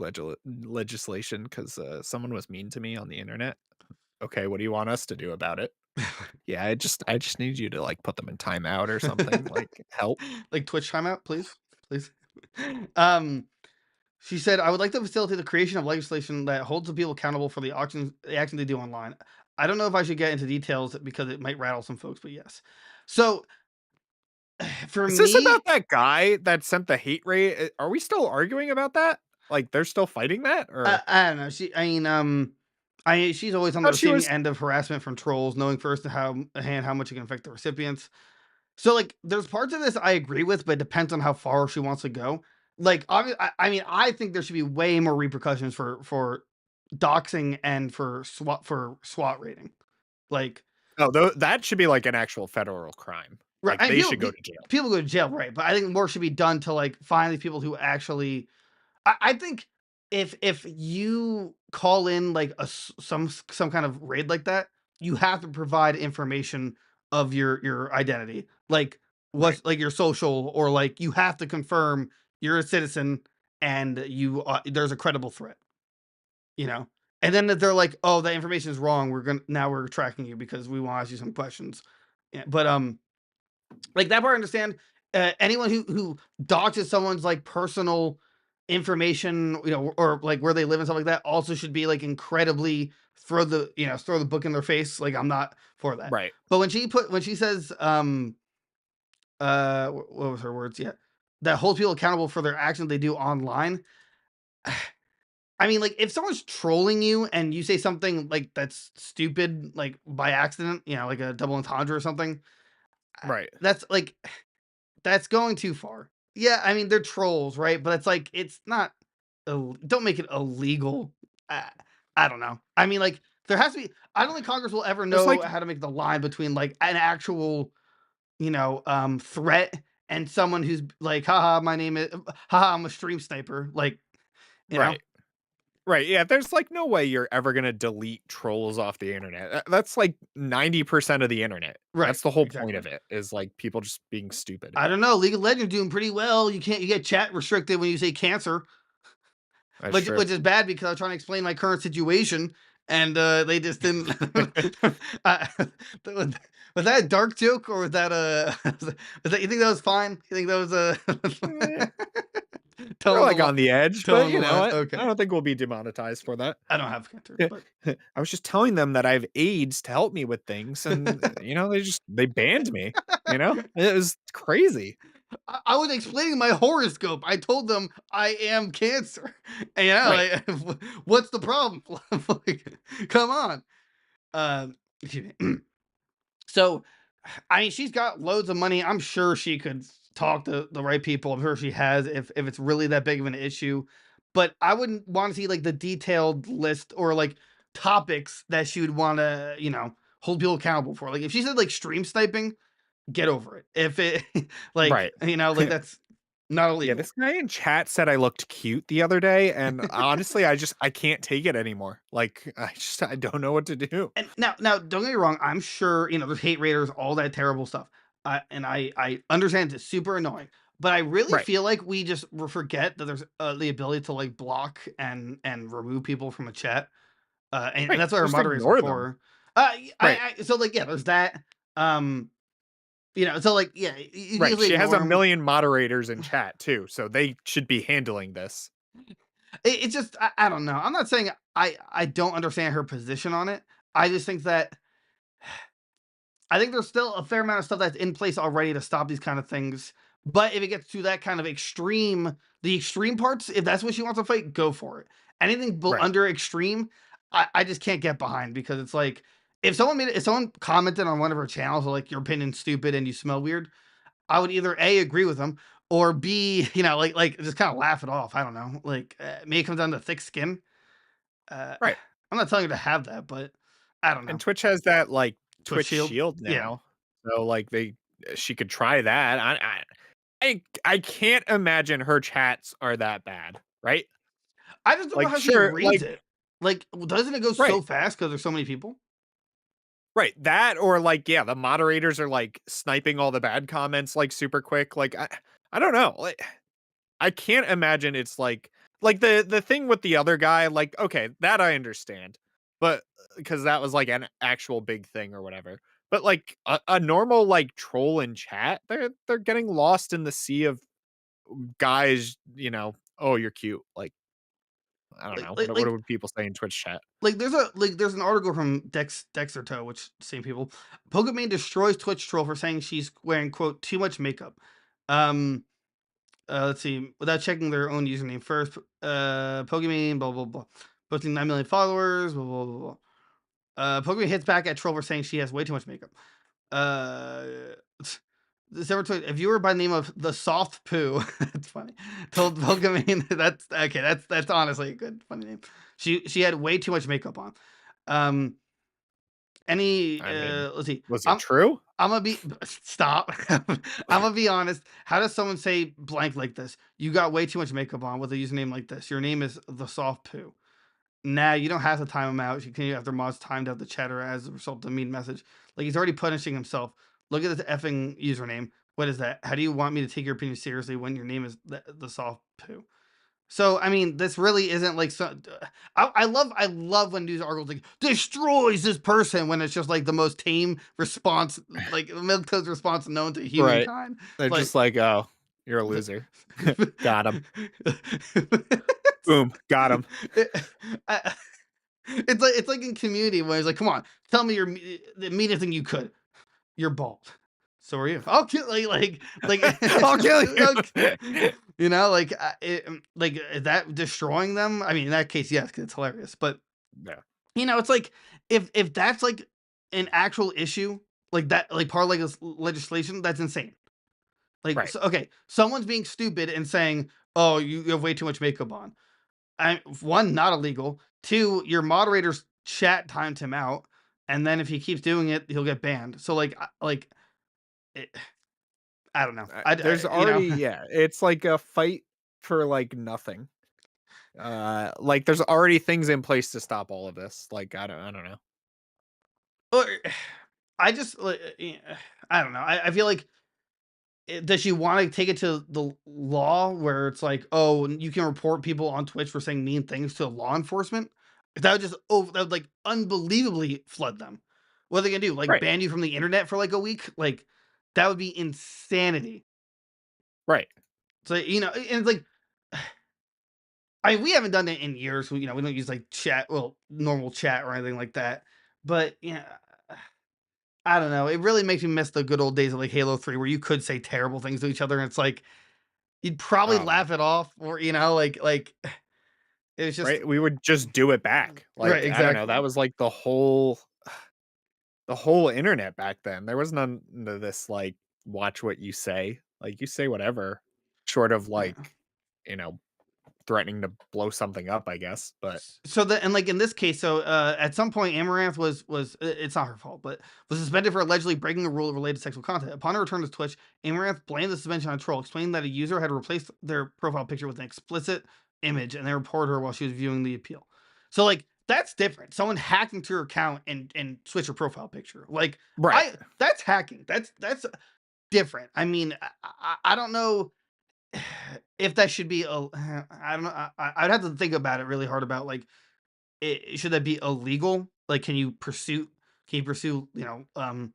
legislation because someone was mean to me on the internet. Okay, what do you want us to do about it? Yeah, I just need you to like put them in timeout or something. Like help. like Twitch timeout, please? She said, "I would like to facilitate the creation of legislation that holds the people accountable for the actions they do online. I don't know if I should get into details because it might rattle some folks, but yes." So for Is this me, about that guy that sent the hate rate? Are we still arguing about that? Like, they're still fighting that? Or I don't know. She's always I on the thought she receiving was end of harassment from trolls, knowing firsthand how much it can affect the recipients. So like, there's parts of this I agree with, but it depends on how far she wants to go. Like, I think there should be way more repercussions for doxing and for SWAT rating. Like, oh, that should be like an actual federal crime. right? Like, they should go to jail. People go to jail, right? But I think more should be done to like find these people who actually. I think if you call in like some kind of raid like that, you have to provide information of your identity, like Right. what's like your social, or like you have to confirm you're a citizen and there's a credible threat, you know. And then if they're like, oh, that information is wrong, we're tracking you because we want to ask you some questions. Yeah, but like that part I understand. Anyone who doxes someone's like personal information, or like where they live and stuff like that, also should be like incredibly throw the book in their face. Like I'm not for that. Right. But when she says what was her words? Yeah, that holds people accountable for their actions they do online. I mean, like if someone's trolling you and you say something like that's stupid, like by accident, like a double entendre or something, Right. that's like that's going too far. Yeah, I mean, they're trolls, right? But it's like, it's not don't make it illegal. I I don't know. I mean, like, there has to be I don't think Congress will ever There's know like how to make the line between, like, an actual, threat and someone who's like, "Haha, my name is haha, I'm a stream sniper." Like, you know? right. Right, yeah, there's, like, no way you're ever gonna delete trolls off the internet. That's, like, 90% of the internet. Right, That's the whole point exactly. of it, is, like, people just being stupid. I don't know, League of Legends doing pretty well. You get chat restricted when you say cancer. That's Which true. is bad because I was trying to explain my current situation, and, they just didn't I was was that a dark joke, or was that a was that you think that was fine? You think that was a Eh, we're, towing the like, line on the edge, but, towing the you know line? what? I Okay. don't think we'll be demonetized for that. I don't have cancer, but I was just telling them that I have AIDS to help me with things, and, they banned me, you know? It was crazy. I was explaining my horoscope. I told them I am cancer. And, Right, like, what's the problem? Like, come on. Excuse me. So, I mean, she's got loads of money. I'm sure she could talk to the right people. I'm sure she has if it's really that big of an issue. But I wouldn't want to see like the detailed list or like topics that she would want to, hold people accountable for. Like if she said like stream sniping, get over it. If it like, right. like that's not Yeah, illegal. this guy in chat said I looked cute the other day, and honestly, I can't take it anymore. Like, I don't know what to do. And now, don't get me wrong. I'm sure there's hate raiders, all that terrible stuff. And I understand it's super annoying, but I really Right. feel like we just forget that there's the ability to like block and remove people from a chat. And Right. that's what our Just moderators are ignore them. for. Right. So like yeah, there's that. Um, so like yeah, you can Right. easily She has ignore a them. million moderators in chat too, so they should be handling this. It's just I don't know. I'm not saying I don't understand her position on it. I just think that I think there's still a fair amount of stuff that's in place already to stop these kind of things. But if it gets to that kind of the extreme parts, if that's what she wants to fight, go for it. Anything Right. under extreme, I just can't get behind because it's like if someone commented on one of her channels like your opinion's stupid and you smell weird, I would either A agree with them or B, like just kind of laugh it off. I don't know. Like maybe it comes down to thick skin. Uh, Right. I'm not telling you to have that, but I don't And know. Twitch has that like Twitch Twitch shield. Shield Yeah. now. So like she could try that. I can't imagine her chats are that bad, right? I just don't know Like how she sure, reads like it. Like, doesn't it go so right. fast because there's so many people? Right, that or like, yeah, the moderators are like sniping all the bad comments like super quick. Like I don't know. Like I can't imagine it's like the thing with the other guy, like, okay, that I understand. But because that was like an actual big thing or whatever. But like a normal like troll in chat, they're getting lost in the sea of guys, oh, you're cute. Like, I don't Like know. like What like would people say in Twitch chat? there's an article from Dexter Toe, which same people. Pokimane destroys Twitch troll for saying she's wearing quote too much makeup. Um, let's see, without checking their own username first. Pokimane blah blah blah, posting 9 million followers. Blah blah blah blah. Pokimane hits back at troll for saying she has way too much makeup. Uh, December 20th, a viewer by the name of the Soft Poo, that's funny, told Pokimane that's okay. That's honestly a good funny name. She had way too much makeup on. Um, I mean, let's see. was it true? I'm gonna be stop. I'm gonna be honest. How does someone say blank like this? You got way too much makeup on with a username like this. Your name is the Soft Poo. Nah, you don't have to time him out. You can have their mods timed out the chatter as a result of the mean message. Like he's already punishing himself. Look at this effing username. What is that? How do you want me to take your opinion seriously when your name is the Soft Poo? So I mean, this really isn't like so. I love when news articles like destroys this person when it's just like the most tame response, like the milquetoast response known to Right. humankind. They're Like, just like, oh, you're a loser. Got him. Boom. Got him. I- it's like in Community when it's like, come on, tell me the meanest thing you could. You're bald. So are you. I'll kill I'll kill you. you know, like like is that destroying them? I mean, in that case, yes, 'cause it's hilarious. But Yeah. you know, it's like if that's like an actual issue, like that, like part of like this legislation, that's insane. Like, Right. so, okay, someone's being stupid and saying, "Oh, you have way too much makeup on." One, not illegal. Two, your moderators chat timed him out, and then if he keeps doing it, he'll get banned. So it, I don't know. There's You know, already it's like a fight for like nothing. Like there's already things in place to stop all of this. Like I don't know. or I just I don't know. I feel like does she want to take it to the law where it's like, oh, you can report people on Twitch for saying mean things to law enforcement? That would just that would like unbelievably flood them. What are they gonna do? Like Right. ban you from the internet for like a week? Like that would be insanity. Right. So you know, and it's like we haven't done it in years. You know, we don't use like chat, well, normal chat or anything like that. But yeah, I don't know. It really makes me miss the good old days of like Halo 3 where you could say terrible things to each other and it's like you'd probably Oh man. laugh it off or you know, like it was just Right. We would just do it back. right, Like I don't know. That exactly. was like the whole internet back then. There was none of this like watch what you say. Like you say whatever, short of Yeah. like, you know, threatening to blow something up, I guess. But So and like in this case, so at some point Amaranth was it's not her fault, but was suspended for allegedly breaking a rule related to sexual content. Upon her return to Twitch, Amaranth blamed the suspension on a troll, explaining that a user had replaced their profile picture with an explicit image and they reported her while she was viewing the appeal. So like that's different. Someone hacked into her account and switched her profile picture. Like right. that's hacking. That's different. I mean, I don't know if that should be I don't know. I'd have to think about it really hard about like should that be illegal? Like, can you pursue the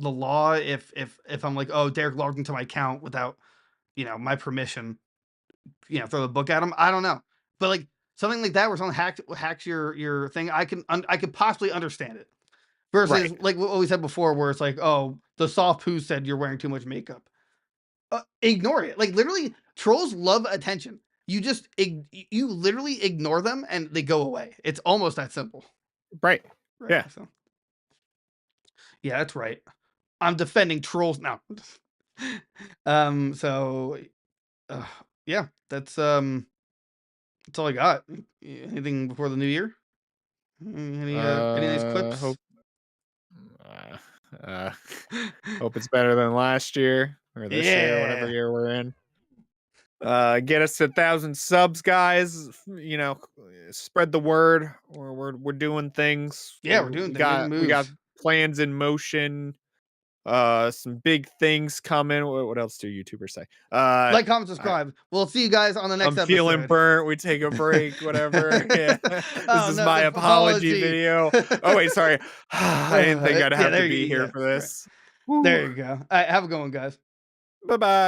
law if I'm like, oh, Derek logged into my account without my permission, throw the book at him. I don't know, but like something like that where someone hacks your thing, I could possibly understand it. Versus Right. like what we said before, where it's like, oh, the soft poo said you're wearing too much makeup. Ignore it. Like literally, trolls love attention. You literally ignore them and they go away. It's almost that simple. Right. Right. Yeah. So yeah, that's right. I'm defending trolls now. So uh, yeah, that's all I got. Anything before the new year? Any nice quips? Hope uh, uh hope it's better than last year or this year, whatever Yeah. year we're in. Get us to 1,000 subs, guys. You know, spread the word. We're doing things. Yeah, we're doing things, making We got moves. plans in motion. Some big things coming. What else do YouTubers say? Like, comment, I, subscribe. We'll see you guys on the next I'm feeling episode. burnt. We take a break, whatever. Yeah. This Oh is no, my the apology apology. video. Oh, wait, sorry. I didn't think I'd Yeah, have to there be you here yeah, for right. this. There you go. All right, have a good one, guys. Bye bye.